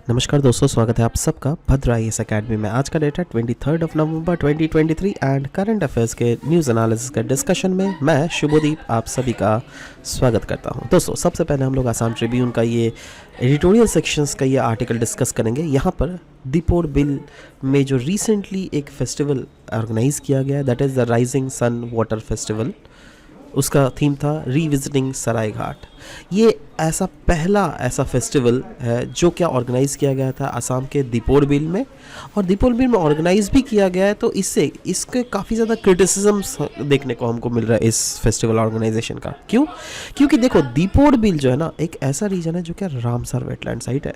नमस्कार दोस्तों, स्वागत है आप सबका भद्र आईएएस अकेडमी में। आज का डेट है 23 नवंबर 2023 एंड करंट अफेयर्स के न्यूज़ एनालिसिस के डिस्कशन में मैं शुभदीप आप सभी का स्वागत करता हूं। दोस्तों, सबसे पहले हम लोग आसाम ट्रिब्यून का ये एडिटोरियल सेक्शंस का ये आर्टिकल डिस्कस करेंगे। यहाँ पर दीपोर बिल में जो रिसेंटली एक फेस्टिवल ऑर्गेनाइज किया गया है, that is the rising sun water festival. उसका थीम था रीविजिटिंग सराय घाट। ये ऐसा पहला ऐसा फेस्टिवल है जो क्या ऑर्गेनाइज़ किया गया था असम के दीपोर बिल में, और दीपोर बिल में ऑर्गेनाइज भी किया गया है। तो इससे इसके काफ़ी ज़्यादा क्रिटिसिज्म्स देखने को हमको मिल रहा है इस फेस्टिवल ऑर्गेनाइजेशन का। क्यों? क्योंकि देखो, दीपोर बिल जो है ना, एक ऐसा रीजन है जो क्या रामसर वेटलैंड साइट है,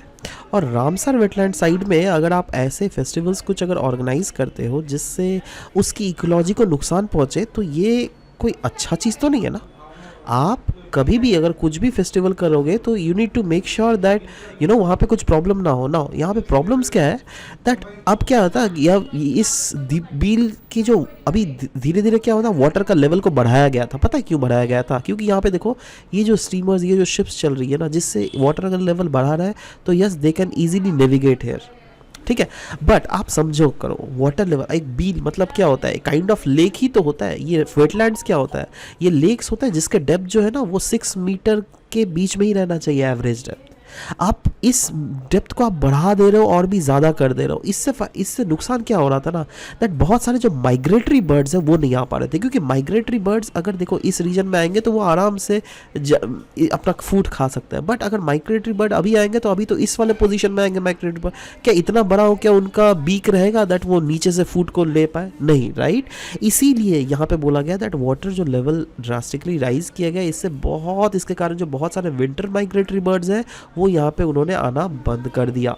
और रामसर वेटलैंड साइट में अगर आप ऐसे फेस्टिवल्स कुछ अगर ऑर्गेनाइज करते हो जिससे उसकी इकोलॉजी को नुकसान पहुँचे, तो ये कोई अच्छा चीज़ तो नहीं है ना। आप कभी भी अगर कुछ भी फेस्टिवल करोगे तो you need to make sure that वहाँ पे कुछ प्रॉब्लम ना हो। यहाँ पे प्रॉब्लम्स क्या है दैट अब क्या होता है, या इस बिल की जो अभी धीरे धीरे क्या होता है, वाटर का लेवल को बढ़ाया गया था। पता है क्यों बढ़ाया गया था? क्योंकि यहाँ पे देखो, ये जो स्टीमर्स, ये जो शिप्स चल रही है ना, जिससे वाटर का लेवल बढ़ा रहा है, तो yes they can easily navigate here, ठीक है। बट आप समझो करो, वाटर लेवल, एक बील मतलब क्या होता है, काइंड ऑफ लेक ही तो होता है। ये वेटलैंड्स क्या होता है, ये लेक्स होता है जिसके डेप्थ जो है ना वो 6 मीटर के बीच में ही रहना चाहिए, एवरेज डेप्थ। आप इस डेप्थ को आप बढ़ा दे रहे हो और भी ज़्यादा कर दे रहे हो। इससे नुकसान क्या हो रहा था ना, दैट बहुत सारे जो माइग्रेटरी बर्ड्स हैं वो नहीं आ पा रहे थे। क्योंकि माइग्रेटरी बर्ड्स अगर देखो इस रीजन में आएंगे तो वो आराम से अपना फूड खा सकते हैं। बट अगर माइग्रेटरी बर्ड अभी आएंगे तो अभी तो इस वाले पोजीशन में आएंगे माइग्रेटरी बर्ड, क्या इतना बड़ा हो, क्या उनका बीक रहेगा दैट वो नीचे से फूड को ले पाए? नहीं, राइट। इसीलिए यहाँ पे बोला गया दैट वाटर जो लेवल ड्रास्टिकली राइज किया गया, इससे बहुत, इसके कारण जो बहुत सारे विंटर माइग्रेटरी बर्ड्स हैं वो यहाँ पे उन्होंने आना बंद कर दिया।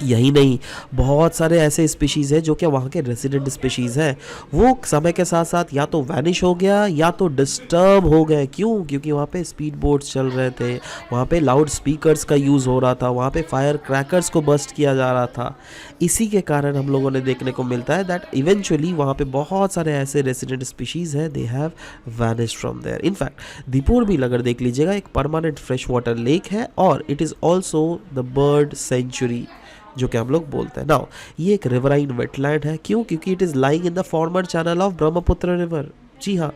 यही नहीं, बहुत सारे ऐसे स्पीशीज़ हैं जो कि वहाँ के रेजिडेंट स्पीशीज़ हैं, वो समय के साथ साथ या तो वैनिश हो गया या तो डिस्टर्ब हो गए। क्यों? क्योंकि वहाँ पे स्पीड बोट्स चल रहे थे, वहाँ पे लाउड स्पीकर्स का यूज़ हो रहा था, वहाँ पे फायर क्रैकर्स को बस्ट किया जा रहा था। इसी के कारण हम लोगों ने देखने को मिलता है दैट इवेंचुअली वहाँ पे बहुत सारे ऐसे रेजिडेंट स्पीशीज़ हैं, they have vanished from there. In fact Deepor Beel अगर देख लीजिएगा, एक परमानेंट फ्रेश वाटर लेक है और it is also the bird sanctuary जो कि हम लोग बोलते हैं। नाउ ये एक रिवराइन वेटलैंड है। क्यों? क्योंकि it is lying in the former channel of Brahmaputra river. जी हाँ,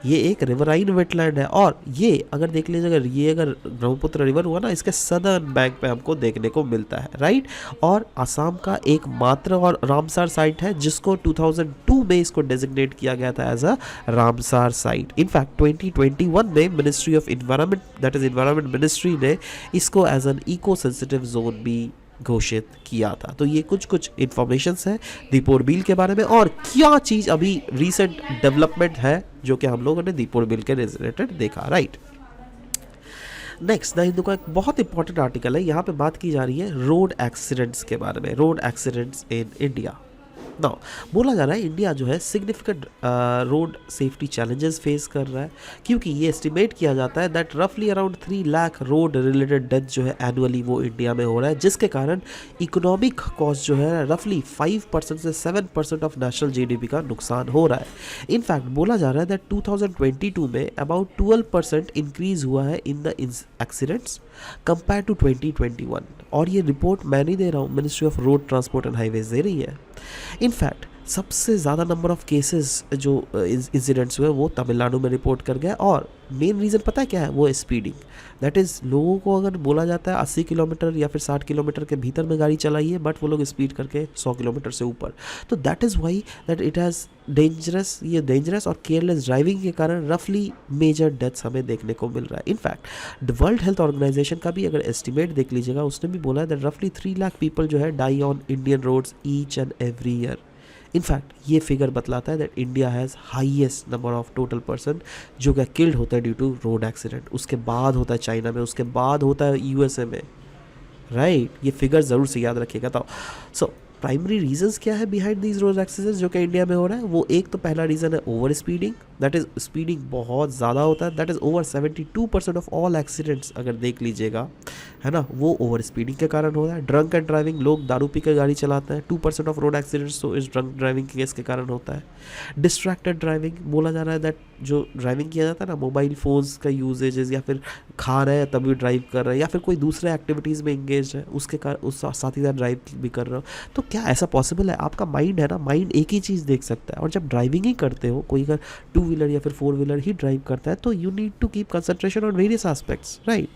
ये एक रिवराइन वेटलैंड है, और ये अगर देख लीजिए, अगर ये अगर ब्रह्मपुत्र रिवर हुआ ना, इसके सदर्न बैंक पे हमको देखने को मिलता है, राइट। और असम का एकमात्र और रामसार साइट है जिसको 2002 में इसको डेजिग्नेट किया गया था as a Ramsar site. In fact 2021 में ministry of environment, that is environment ministry ने इसको as an eco sensitive zone भी घोषित किया था। तो ये कुछ इन्फॉर्मेशंस है दीपोर बिल के बारे में, और क्या चीज़ अभी रीसेंट डेवलपमेंट है जो कि हम लोगों ने दीपोर बिल के रिलेटेड देखा, राइट। नेक्स्ट, द हिंदू का एक बहुत इंपॉर्टेंट आर्टिकल है। यहाँ पे बात की जा रही है रोड एक्सीडेंट्स के बारे में, road accidents in India. Now बोला जा रहा है इंडिया जो है significant road safety challenges face कर रहा है, क्योंकि ये एस्टिमेट किया जाता है दैट रफली around 3 lakh road related death जो है एनुअली वो इंडिया में हो रहा है, जिसके कारण इकोनॉमिक कॉस्ट जो है रफली 5% से 7% ऑफ नेशनल जीडीपी का नुकसान हो रहा है। इनफैक्ट बोला जा रहा है दैट 2022 में अबाउट 12% इंक्रीज हुआ है in the accidents compare to 2021, और ये रिपोर्ट मैं नहीं दे रहा हूँ, ministry of road transport and highways दे रही है। इनफैक्ट सबसे ज़्यादा नंबर ऑफ केसेस जो इंसिडेंट्स हुए वो तमिलनाडु में रिपोर्ट कर गया, और मेन रीज़न पता है क्या है? वो है स्पीडिंग। दैट इज़, लोगों को अगर बोला जाता है 80 किलोमीटर या फिर 60 किलोमीटर के भीतर में गाड़ी चलाइए, बट वो लोग स्पीड करके 100 किलोमीटर से ऊपर। तो that is why that it has dangerous और केयरलेस ड्राइविंग के कारण रफली मेजर डेथ्स हमें देखने को मिल रहा है। इनफैक्ट वर्ल्ड हेल्थ ऑर्गेनाइजेशन का भी अगर एस्टिमेट देख लीजिएगा, उसने भी बोला है दैट रफली 3 लाख पीपल जो है die on Indian roads each and every year. In fact ये फिगर बतलाता है that India has highest number of total person जो क्या किल्ड होता है ड्यू टू रोड एक्सीडेंट। उसके बाद होता है चाइना में, उसके बाद होता है यूएसए में, राइट। ये फिगर ज़रूर से याद रखिएगा। तो सो प्राइमरी रीजंस क्या है बिहाइंड दीज रोड एक्सीडेंट्स जो कि इंडिया में हो रहा है? वो एक तो पहला रीज़न है over speeding, that is speeding बहुत ज़्यादा होता है, that is over 72% of all accidents अगर देख लीजिएगा, है ना, वो ओवर स्पीडिंग के कारण हो रहा है। ड्रंक एंड ड्राइविंग, लोग दारू पी कर गाड़ी चलाते हैं, 2% ऑफ रोड एक्सीडेंट्स तो इस ड्रंक ड्राइविंग के केस के कारण होता है। डिस्ट्रैक्टेड ड्राइविंग, बोला जा रहा है दैट जो ड्राइविंग किया जाता है ना, मोबाइल फ़ोन्स का यूजेजेस, या फिर खा रहे हैं तभी ड्राइव कर रहे हैं, या फिर कोई दूसरे एक्टिविटीज़ में इंगेज है उसके उस साथ ही साथ ड्राइव भी कर रहे हो, तो क्या ऐसा पॉसिबल है? आपका माइंड है ना, माइंड एक ही चीज़ देख सकता है, और जब ड्राइविंग ही करते हो, कोई अगर टू व्हीलर या फिर फोर व्हीलर ही ड्राइव करता है, तो you need to keep concentration on various aspects, right?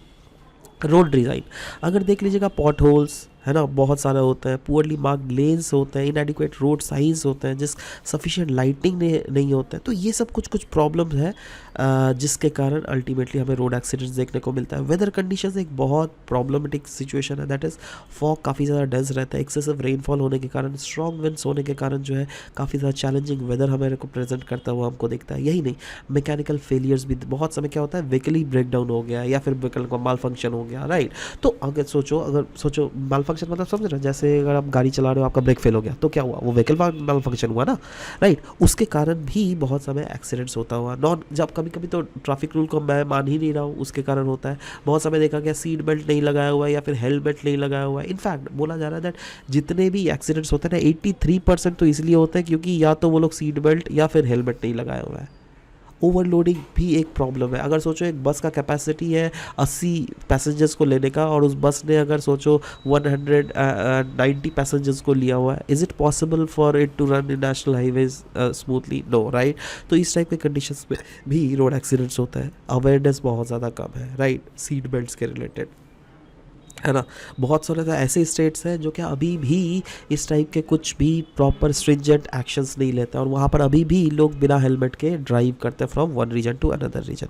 Road design अगर देख लीजिएगा, पॉट होल्स है ना बहुत सारे होते हैं, पुअरली मार्क्ड लेन्स होते हैं, इनएडिक्वेट रोड साइंस होते हैं, जिस सफिशिएंट लाइटिंग नहीं होता है, तो ये सब कुछ प्रॉब्लम्स है जिसके कारण अल्टीमेटली हमें रोड एक्सीडेंट्स देखने को मिलता है। वेदर कंडीशंस एक बहुत प्रॉब्लमेटिक सिचुएशन है, दैट इज़ फॉग काफ़ी ज़्यादा डेंस रहता है, एक्सेसिव रेनफॉल होने के कारण, स्ट्रॉन्ग विंड्स होने के कारण जो है काफ़ी ज़्यादा चैलेंजिंग वेदर हमें को प्रेजेंट करता हुआ हमको दिखता है। यही नहीं, मैकेनिकल फेलियर्स भी बहुत समय क्या होता है, व्हीकल ही ब्रेक डाउन हो गया या फिर व्हीकल का माल फंक्शन हो गया, राइट? तो अगर सोचो माल फंक्शन मतलब समझ रहे हैं, जैसे अगर आप गाड़ी चला रहे हो, आपका ब्रेक फेल हो गया, तो क्या हुआ, वो व्हीकल माल फंक्शन हुआ ना, राइट? उसके कारण भी बहुत समय एक्सीडेंट्स होता हुआ, जब कभी कभी तो ट्रैफिक रूल को मैं मान ही नहीं रहा हूँ, उसके कारण होता है। बहुत समय देखा गया सीट बेल्ट नहीं लगाया हुआ है या फिर हेलमेट नहीं लगाया हुआ है। इनफैक्ट बोला जा रहा है दैट जितने भी एक्सीडेंट्स होते हैं ना, 83% तो इसलिए होते हैं क्योंकि या तो वो लोग सीट बेल्ट या फिर हेलमेट नहीं लगाया हुआ है। ओवरलोडिंग भी एक प्रॉब्लम है। अगर सोचो एक बस का कैपेसिटी है 80 पैसेंजर्स को लेने का, और उस बस ने अगर सोचो 190 पैसेंजर्स को लिया हुआ है, is it possible for it to run in national highways smoothly? No, right? तो इस टाइप के कंडीशंस में भी रोड एक्सीडेंट्स होता है। अवेयरनेस बहुत ज़्यादा कम है, राइट? सीट बेल्ट्स के रिलेटेड, है ना? बहुत सारे तो ऐसे स्टेट्स हैं जो कि अभी भी इस टाइप के कुछ भी प्रॉपर स्ट्रिंजेंट एक्शंस नहीं लेते, और वहाँ पर अभी भी लोग बिना हेलमेट के ड्राइव करते हैं from one region to another region.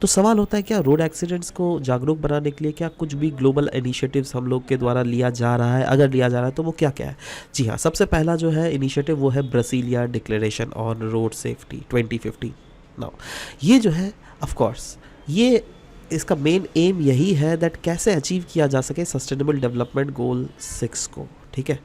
तो सवाल होता है, क्या रोड एक्सीडेंट्स को जागरूक बनाने के लिए क्या कुछ भी ग्लोबल इनिशिएटिव्स हम लोग के द्वारा लिया जा रहा है? अगर लिया जा रहा है तो वो क्या क्या है? जी हाँ, सबसे पहला जो है इनिशिएटिव वो है Brasilia declaration on road safety 2050। Now ये जो है, ऑफ कोर्स ये इसका मेन एम यही है दैट कैसे अचीव किया जा सके सस्टेनेबल डेवलपमेंट गोल 6 को, ठीक है?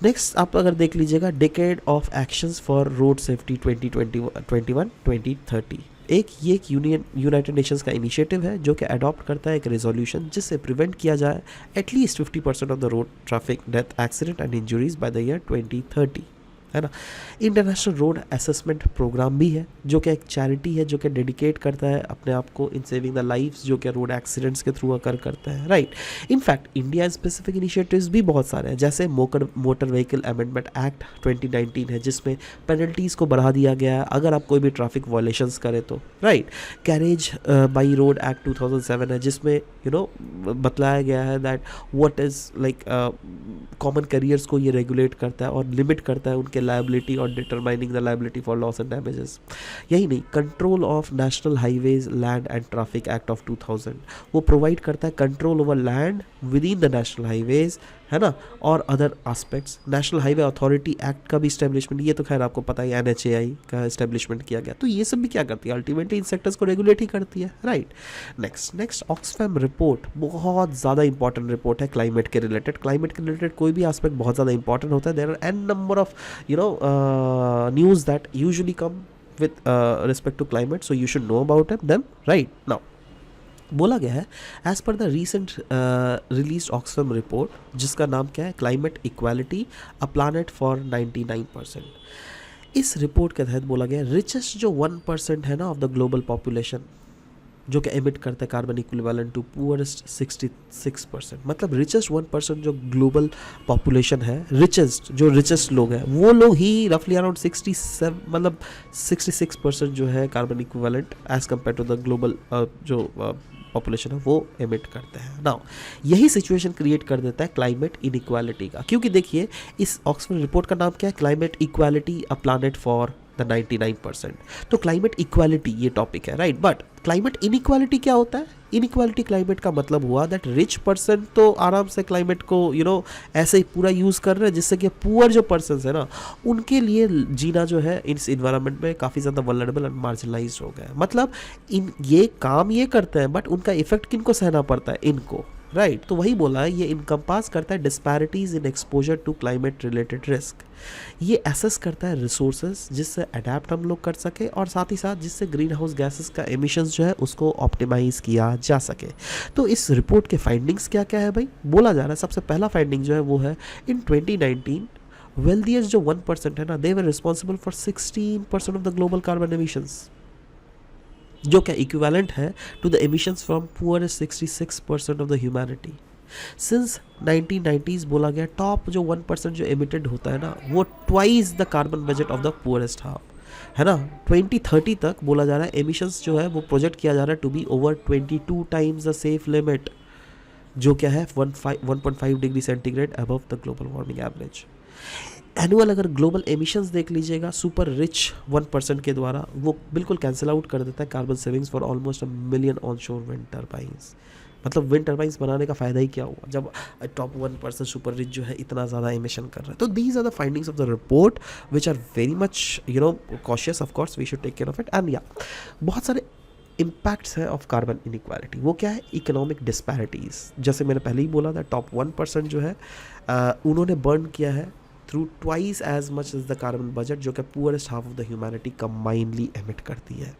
नेक्स्ट आप अगर देख लीजिएगा, decade of actions for road safety 2021-2030, एक यूनाइटेड नेशंस का इनिशिएटिव है जो कि अडॉप्ट करता है एक रेजोल्यूशन जिससे प्रिवेंट किया जाए at least 50% of the road traffic death, accident and injuries by the year 2030, है ना? इंटरनेशनल रोड असेसमेंट प्रोग्राम भी है जो कि एक चैरिटी है जो कि डेडिकेट करता है अपने आप को इन सेविंग द लाइफ्स जो कि रोड एक्सीडेंट्स के थ्रू अकर करता है, right? In fact India specific initiatives भी बहुत सारे हैं, जैसे मोटर व्हीकल अमेंडमेंट एक्ट 2019 है जिसमें पेनल्टीज़ को बढ़ा दिया गया है अगर आप कोई भी ट्रैफिक वायलेशंस करें तो, right? Carriage by road act 2007 है जिसमें बतलाया गया है that what is like common carriers को ये रेगुलेट करता है और लिमिट करता है उनके लायबिलिटी और determining the liability for loss and damages. यही नहीं, control of national highways land and traffic act of 2000 वो प्रोवाइड करता है control over land with in the national highways, है ना, और other aspects. National highway authority act का भी इस्टेब्लिशमेंट, ये तो खैर आपको पता ही, NHAI का इस्टेब्लिशमेंट किया गया। तो ये सब भी क्या करती है, अल्टीमेटली इन सेक्टर्स को रेगुलेट ही करती है, राइट? नेक्स्ट ऑक्सफैम रिपोर्ट बहुत ज़्यादा इंपॉर्टेंट रिपोर्ट है क्लाइमेट के रिलेटेड। क्लाइमेट के रिलेटेड कोई भी एस्पेक्ट बहुत ज़्यादा इंपॉर्टेंट होता है। There are an number of news that usually come with respect to climate, so you should know about them, right? Now बोला गया है as per the recent release Oxfam report जिसका नाम क्या है, climate equality a planet for 99%। इस report के तहत बोला गया रिचेस्ट जो 1% है ना ऑफ द ग्लोबल पॉपुलेशन जो कि एमिट करता है कार्बन इक्विवेलेंट टू पुअरेस्ट 66%, मतलब रिचेस्ट 1% जो ग्लोबल पॉपुलेशन है, जो रिचेस्ट लोग हैं वो लोग ही रफली अराउंड 66% जो है carbon equivalent as compare to the global जो पॉपुलेशन है वो एमिट करते हैं। नाउ यही सिचुएशन क्रिएट कर देता है क्लाइमेट इनइक्वालिटी का, क्योंकि देखिए इस ऑक्सफोर्ड रिपोर्ट का नाम क्या है, climate equality a planet for the 99%। तो क्लाइमेट इक्वालिटी ये टॉपिक है, राइट? बट क्लाइमेट इनइक्वालिटी क्या होता है? इनइक्वालिटी क्लाइमेट का मतलब हुआ दैट रिच पर्सन तो आराम से क्लाइमेट को ऐसे ही पूरा यूज़ कर रहे हैं, जिससे कि पुअर जो पर्सन है ना उनके लिए जीना जो है इस इन्वायरमेंट में काफ़ी ज़्यादा वल्नरेबल एंड मार्जिनलाइज हो गया है। मतलब ये काम ये करते हैं बट उनका इफेक्ट किनको सहना पड़ता है, इनको, राइट? तो वही बोला है, ये इनकम्पास करता है disparities in exposure to climate related risk. ये एसेस करता है रिसोर्सेज जिससे अडेप्ट हम लोग कर सके और साथ ही साथ जिससे ग्रीन हाउस गैसेस का एमिशंस जो है उसको ऑप्टिमाइज किया जा सके। तो इस रिपोर्ट के फाइंडिंग्स क्या क्या है भाई, बोला जा रहा है सबसे पहला फाइंडिंग जो है वो है इन 2019 वेल्दियस्ट जो 1% है ना, they were responsible for 16% of the global carbon emissions. जो क्या इक्विवेलेंट है to the emissions from poorest 66% of the humanity. Since 1990s बोला गया टॉप जो 1% जो एमिटेड होता है ना, वो twice the carbon budget of the poorest half, है ना। 2030 तक बोला जा रहा है एमिशंस जो है वो प्रोजेक्ट किया जा रहा है to be over 22 times the safe limit, जो क्या है 1.5 degree centigrade above the global warming average. Annual अगर ग्लोबल एमिशंस देख लीजिएगा सुपर रिच 1% के द्वारा, वो बिल्कुल कैंसिल आउट कर देता है carbon savings for almost 1 million on शोर विंड टर्बाइंस। मतलब विंड टर्बाइंस बनाने का फ़ायदा ही क्या हुआ जब टॉप 1% सुपर रिच जो है इतना ज़्यादा एमिशन कर रहा है। तो these are the findings of the report which are very much cautious. Of course we should take care of it. And या बहुत सारे इम्पैक्ट्स है ऑफ कार्बन इनइक्वालिटी। वो क्या है? Economic disparities. जैसे मैंने पहले ही बोला था टॉप 1% जो है उन्होंने बर्न किया है through twice as much as the carbon budget जो कि poorest half of the humanity combinely emit करती है।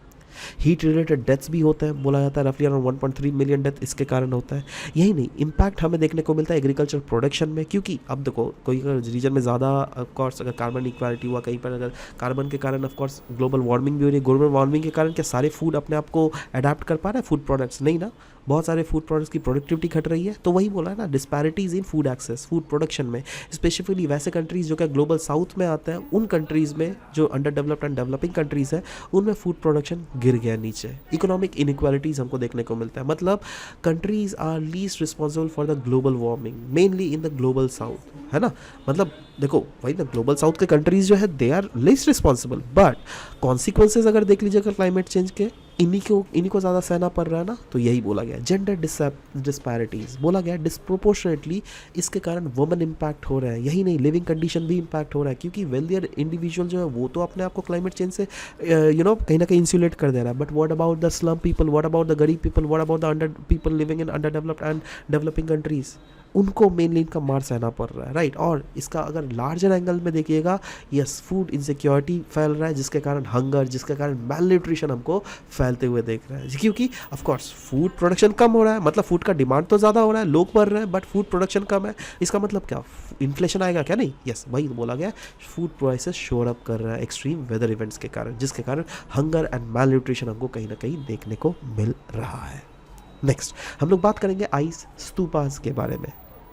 हीट रिलेटेड डेथ्स भी होते हैं, बोला जाता है रफली अराउंड 1.3 मिलियन डेथ इसके कारण होता है। यही नहीं, इम्पैक्ट हमें देखने को मिलता है एग्रीकल्चर प्रोडक्शन में, क्योंकि अब देखो कोई रीजन में ज़्यादा ऑफकोर्स अगर कार्बन इक्वालिटी हुआ, कहीं पर अगर कार्बन के कारण ऑफकोर्स ग्लोबल वार्मिंग भी हो रही है। ग्लोबल वार्मिंग के कारण क्या सारे फूड अपने आप को अडाप्ट कर पा रहे हैं? फूड प्रोडक्ट्स नहीं ना, बहुत सारे फूड प्रोडक्ट्स की प्रोडक्टिविटी घट रही है। तो वही बोला है ना, disparities in food access, food production में स्पेसिफिकली वैसे कंट्रीज़ जो क्या ग्लोबल साउथ में आते हैं, उन कंट्रीज़ में जो under developed and developing countries है उनमें फूड प्रोडक्शन गिर गया नीचे। इकोनॉमिक इनइक्वालिटीज़ हमको देखने को मिलता है। मतलब countries are least responsible for the global warming mainly in the global south, है ना। मतलब देखो वही ना, ग्लोबल साउथ के कंट्रीज़ जो है they are least responsible, but consequences अगर देख लीजिएगा क्लाइमेट चेंज के इन्हीं को ज़्यादा सहना पड़ रहा है ना। तो यही बोला गया जेंडर डिस्पैरिटीज़, बोला गया डिस्प्रोपोर्शनेटली इसके कारण वुमेन इम्पैक्ट हो रहा है। यही नहीं, लिविंग कंडीशन भी इम्पैक्ट हो रहा है, क्योंकि वेल्दियर इंडिविजुअल जो है वो तो अपने आप को क्लाइमेट चेंज से कहीं ना कहीं इंसुलेट कर दे रहा है। But what about the slum people, what about the गरीब people, what about the under people living in underdeveloped and developing countries, उनको मेनली इनका मार सहना पड़ रहा है, राइट। और इसका अगर लार्जर एंगल में देखिएगा, यस फूड इनसिक्योरिटी फैल रहा है, जिसके कारण हंगर, जिसके कारण मेल न्यूट्रिशन हमको फैलते हुए देख रहा है। क्योंकि ऑफ कोर्स फूड प्रोडक्शन कम हो रहा है, मतलब फूड का डिमांड तो ज़्यादा हो रहा है, लोग मर रहे हैं, बट फूड प्रोडक्शन कम है। इसका मतलब क्या? इन्फ्लेशन आएगा क्या? नहीं, यस वही बोला गया, फूड प्राइसेस शोर अप कर रहा है एक्सट्रीम वेदर इवेंट्स के कारण, जिसके कारण हंगर एंड मेल न्यूट्रिशन हमको कहीं ना कहीं देखने को मिल रहा है। नेक्स्ट हम लोग बात करेंगे आइस स्तूपास के बारे में।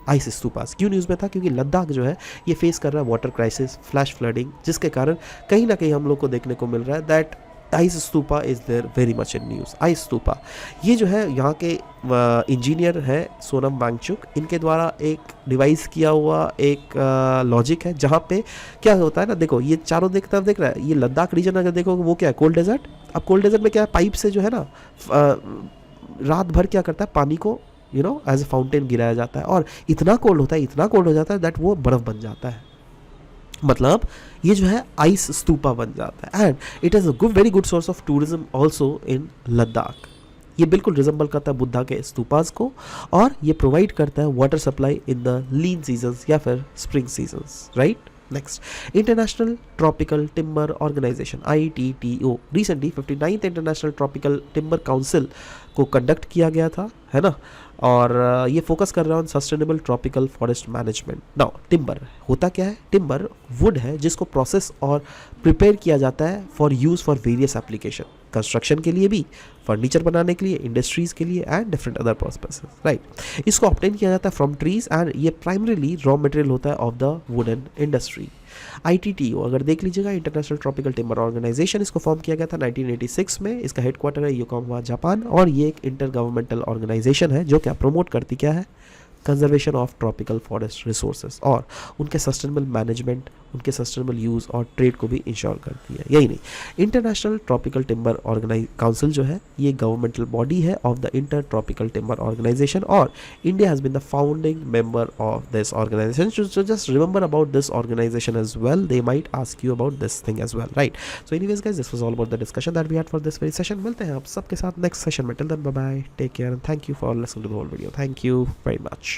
आइस स्तूपास क्यों न्यूज़ में था? क्योंकि लद्दाख जो है ये फेस कर रहा है वाटर क्राइसिस, फ्लैश फ्लडिंग, जिसके कारण कहीं ना कहीं हम लोग को देखने को मिल रहा है that ice stupa is there very much in news. Ice stupa ये जो है यहाँ के इंजीनियर है सोनम वांगचुक, इनके द्वारा एक डिवाइस किया हुआ एक लॉजिक है, जहाँ पे क्या होता है ना, देखो ये चारों तरफ देख रहा है, ये लद्दाख रीजन अगर देखो वो क्या है, कोल्ड डेजर्ट। अब कोल्ड डेजर्ट में क्या है, पाइप से जो है ना रात भर क्या करता है, पानी को एज ए फाउंटेन गिराया जाता है, और इतना कोल्ड होता है, इतना कोल्ड हो जाता है दैट वो बर्फ़ बन जाता है। मतलब ये जो है आइस स्तूपा बन जाता है। And it is a very good source of tourism also in Ladakh. ये बिल्कुल रिजेंबल करता है बुद्धा के स्तूपास को, और ये प्रोवाइड करता है water supply in the lean seasons या फिर spring seasons, right. Next international tropical timber organization ITTO recently 59th international tropical timber council को कंडक्ट किया गया था, है ना। और ये फोकस कर रहा है on sustainable tropical forest management. Now timber होता क्या है? टिम्बर वुड है जिसको प्रोसेस और प्रिपेयर किया जाता है for use for various application, construction के लिए भी, फर्नीचर बनाने के लिए, इंडस्ट्रीज़ के लिए and different other purposes, right. इसको ऑब्टेन किया जाता है फ्रॉम ट्रीज एंड ये प्राइमरीली रॉ मटेरियल होता है of the wooden industry. ITTO अगर देख लीजिएगा इंटरनेशनल ट्रॉपिकल टिम्बर ऑर्गेनाइजेशन, इसको फॉर्म किया गया था 1986 में। इसका हेडक्वार्टर है योकोहामा जापान, और ये एक इंटर गवर्नमेंटल ऑर्गेनाइजेशन है जो क्या प्रमोट करती क्या है, conservation of tropical forest resources और उनके सस्टेनेबल मैनेजमेंट, उनके सस्टेनेबल यूज़ और ट्रेड को भी इंश्योर करती है। यही नहीं, इंटरनेशनल ट्रॉपिकल टिम्बर काउंसिल जो है ये गवर्नमेंटल बॉडी है of the inter tropical timber organisation, और India has been the founding member of this organisation. So just remember about this organisation as well, they might ask you about this thing as well, right. So anyways guys, this was all about the discussion that we had for this very session. मिलते हैं आप सबके साथ next session में। Till then bye bye, take care and thank you for listening to the whole video. Thank you very much.